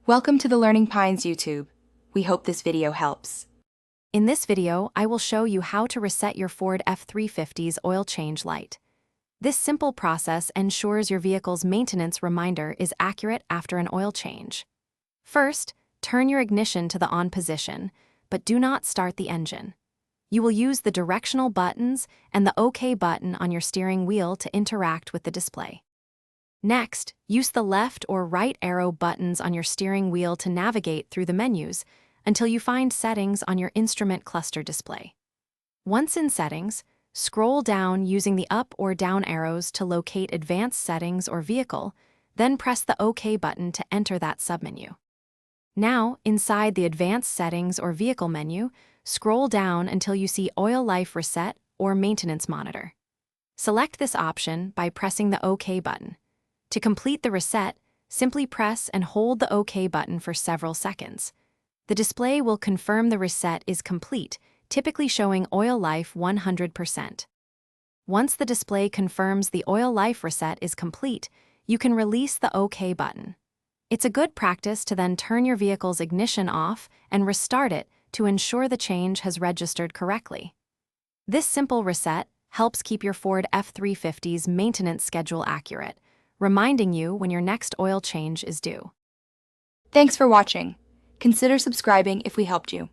Welcome to the Learning Pines YouTube. We hope this video helps. In this video, I will show you how to reset your Ford F-350's oil change light. This simple process ensures your vehicle's maintenance reminder is accurate after an oil change. First, turn your ignition to the on position, but do not start the engine. You will use the directional buttons and the OK button on your steering wheel to interact with the display. Next, use the left or right arrow buttons on your steering wheel to navigate through the menus until you find settings on your instrument cluster display. Once in settings, scroll down using the up or down arrows to locate advanced settings or vehicle, then press the OK button to enter that submenu. Now, inside the advanced settings or vehicle menu, scroll down until you see Oil Life Reset or Maintenance Monitor. Select this option by pressing the OK button. To complete the reset, simply press and hold the OK button for several seconds. The display will confirm the reset is complete, typically showing oil life 100%. Once the display confirms the oil life reset is complete, you can release the OK button. It's a good practice to then turn your vehicle's ignition off and restart it to ensure the change has registered correctly. This simple reset helps keep your Ford F-350's maintenance schedule accurate, reminding you when your next oil change is due. Thanks for watching. Consider subscribing if we helped you.